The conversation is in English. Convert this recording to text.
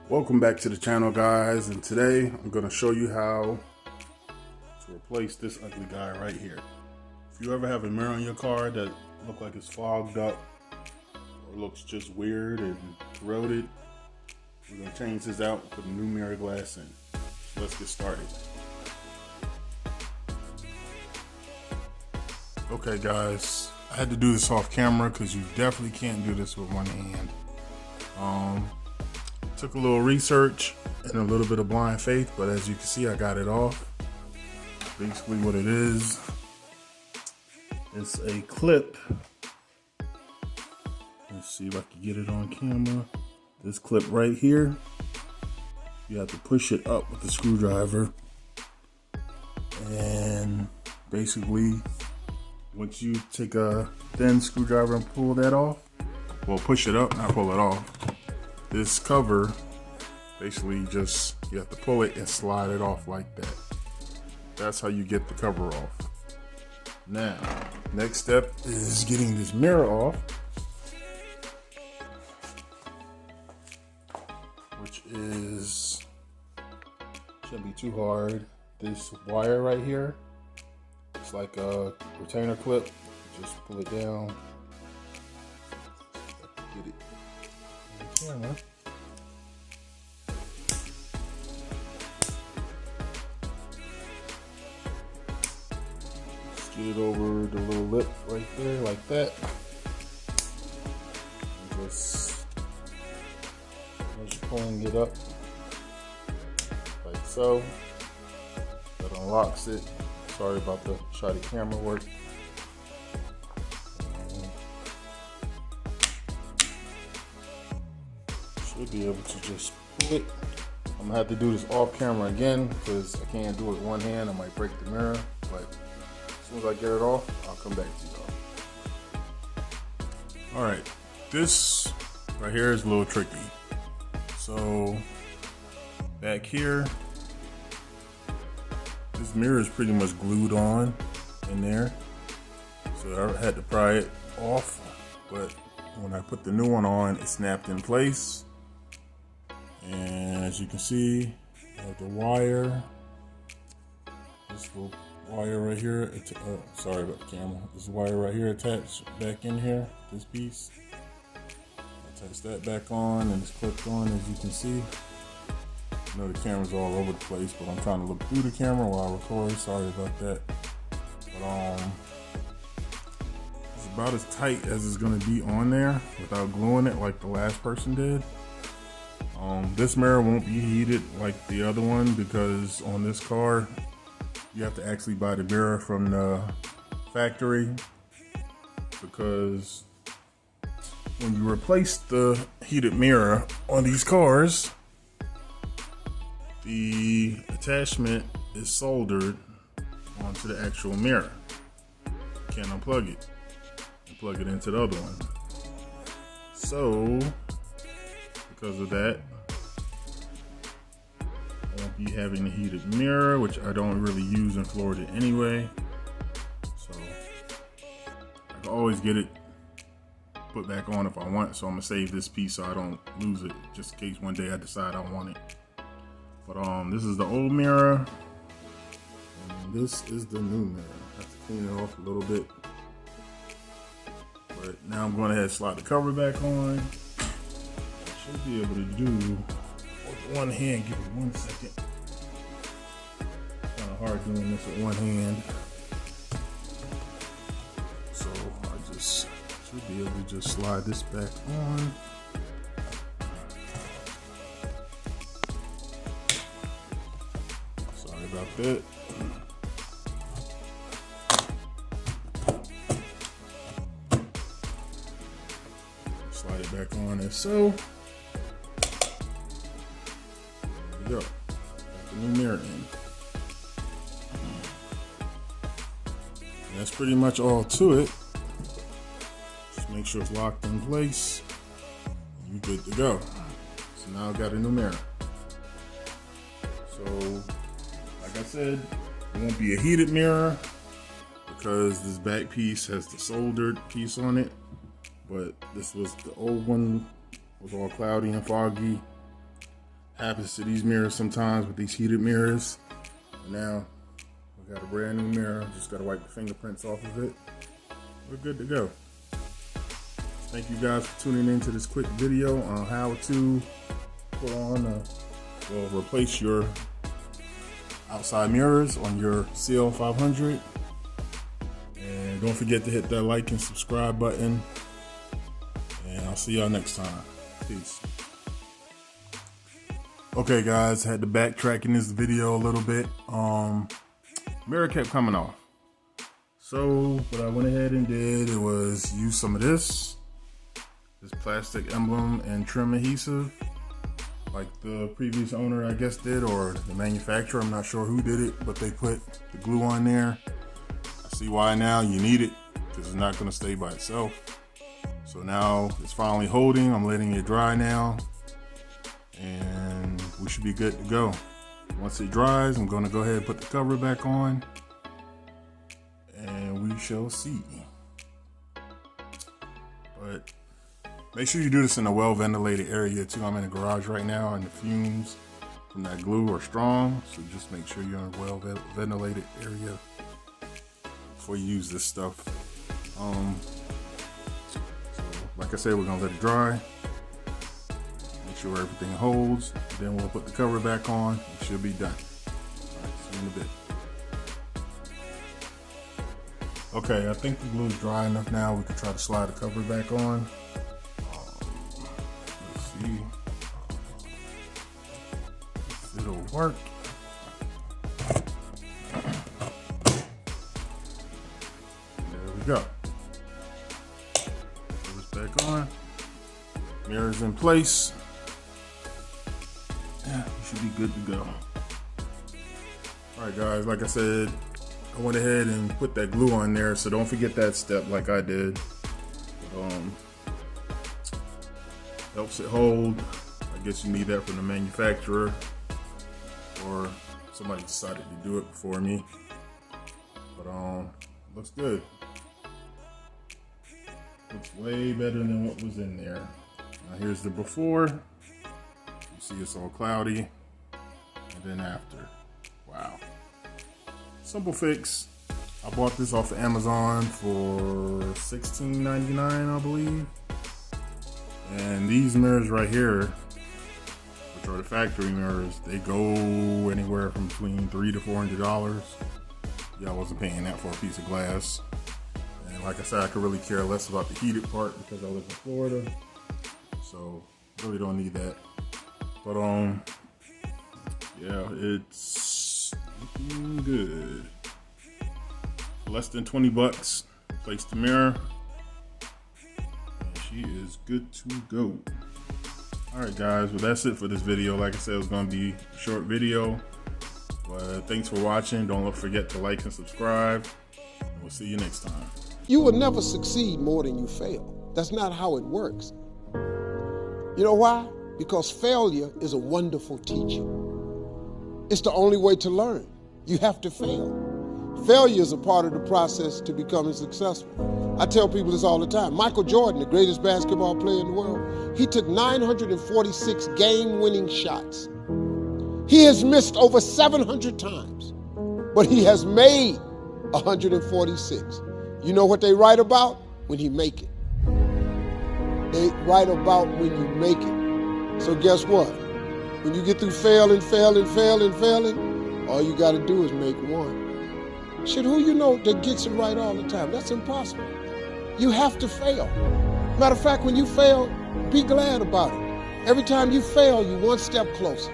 Welcome back to the channel, guys, and today I'm going to show you how to replace this ugly guy right here. If you ever have a mirror in your car that looks like it's fogged up or looks just weird and corroded, we're going to change this out and put a new mirror glass in. So let's get started. Okay guys, I had to do this off camera because you definitely can't do this with one hand. Took a little research and a little bit of blind faith, but as you can see, I got it off. Basically what it is, it's a clip. Let's see if I can get it on camera. This clip right here, you have to push it up with the screwdriver. And basically, once you take a thin screwdriver and pull that off, well, push it up, not pull it off. This cover, basically just, you have to pull it and slide it off like that. That's how you get the cover off. Now, next step is getting this mirror off, which is, shouldn't be too hard. This wire right here, it's like a retainer clip. Just pull it down. Get it on camera. Just get it over the little lip right there, like that. And just pulling it up, like so. That unlocks it. Sorry about the shoddy camera work. Should be able to just pull it. I'm gonna have to do this off camera again because I can't do it with one hand. I might break the mirror, but as soon as I get it off, I'll come back to y'all. All right, this right here is a little tricky. So back here, this mirror is pretty much glued on in there. So I had to pry it off, but when I put the new one on, it snapped in place. And as you can see, I have the wire, this little wire right here, sorry about the camera, this wire right here attached back in here, this piece. Attach that back on and it's clipped on, as you can see. I know the camera's all over the place, but I'm trying to look through the camera while I record, sorry about that. But it's about as tight as it's gonna be on there without gluing it like the last person did. This mirror won't be heated like the other one because on this car, you have to actually buy the mirror from the factory, because when you replace the heated mirror on these cars, the attachment is soldered onto the actual mirror. You can't unplug it and plug it into the other one. So, because of that, I won't be having a heated mirror, which I don't really use in Florida anyway. So I can always get it put back on if I want. So I'm gonna save this piece so I don't lose it, just in case one day I decide I want it. But this is the old mirror, and this is the new mirror. I have to clean it off a little bit. But now I'm going ahead and slide the cover back on. Should be able to do with one hand. Give me 1 second. Kind of hard doing this with one hand. So I just should be able to just slide this back on. Sorry about that. Slide it back on as so. Go. Got the new mirror in. And that's pretty much all to it. Just make sure it's locked in place. You're good to go. So now I've got a new mirror. So, like I said, it won't be a heated mirror because this back piece has the soldered piece on it. But this was the old one, was all cloudy and foggy. Happens to these mirrors sometimes with these heated mirrors. And now we got a brand new mirror. Just gotta wipe the fingerprints off of it. We're good to go. Thank you guys for tuning in to this quick video on how to put on replace your outside mirrors on your CL500. And don't forget to hit that like and subscribe button. And I'll see y'all next time. Peace. Okay guys, had to backtrack in this video a little bit. Mirror kept coming off. So what I went ahead and did, it was use some of this plastic emblem and trim adhesive, like the previous owner I guess did, or the manufacturer, I'm not sure who did it, but they put the glue on there. I see why now you need it, because it's not gonna stay by itself. So now it's finally holding, I'm letting it dry now, and we should be good to go. Once it dries, I'm gonna go ahead and put the cover back on, and we shall see. But make sure you do this in a well-ventilated area too. I'm in a garage right now, and the fumes from that glue are strong. So just make sure you're in a well-ventilated area before you use this stuff. So like I said, we're gonna let it dry. Make sure everything holds. Then we'll put the cover back on. It should be done. All right, see you in a bit. Okay, I think the glue is dry enough now. We can try to slide the cover back on. If it'll work. There we go. Put this back on. Mirror's in place. Yeah, we should be good to go. Alright guys, like I said, I went ahead and put that glue on there, so don't forget that step like I did. Helps it hold. I guess you need that from the manufacturer, or somebody decided to do it before me. But looks good. Looks way better than what was in there. Now here's the before. You see it's all cloudy, and then after. Wow. Simple fix. I bought this off of Amazon for $16.99, I believe. And these mirrors right here, which are the factory mirrors, they go anywhere from between $300 to $400. Yeah, I wasn't paying that for a piece of glass. And like I said, I could really care less about the heated part because I live in Florida. So really don't need that. But yeah, it's looking good. Less than 20 bucks. Place the mirror. She is good to go. Alright guys, well that's it for this video. Like I said, it was going to be a short video. But thanks for watching. Don't forget to like and subscribe. And we'll see you next time. You will never succeed more than you fail. That's not how it works. You know why? Because failure is a wonderful teacher. It's the only way to learn. You have to fail. Failure is a part of the process to becoming successful. I tell people this all the time. Michael Jordan, the greatest basketball player in the world, he took 946 game-winning shots. He has missed over 700 times, but he has made 146. You know what they write about? When he make it. They write about when you make it. So guess what? When you get through failing, all you got to do is make one. Shit, who you know that gets it right all the time? That's impossible. You have to fail. Matter of fact, when you fail, be glad about it. Every time you fail, you're one step closer.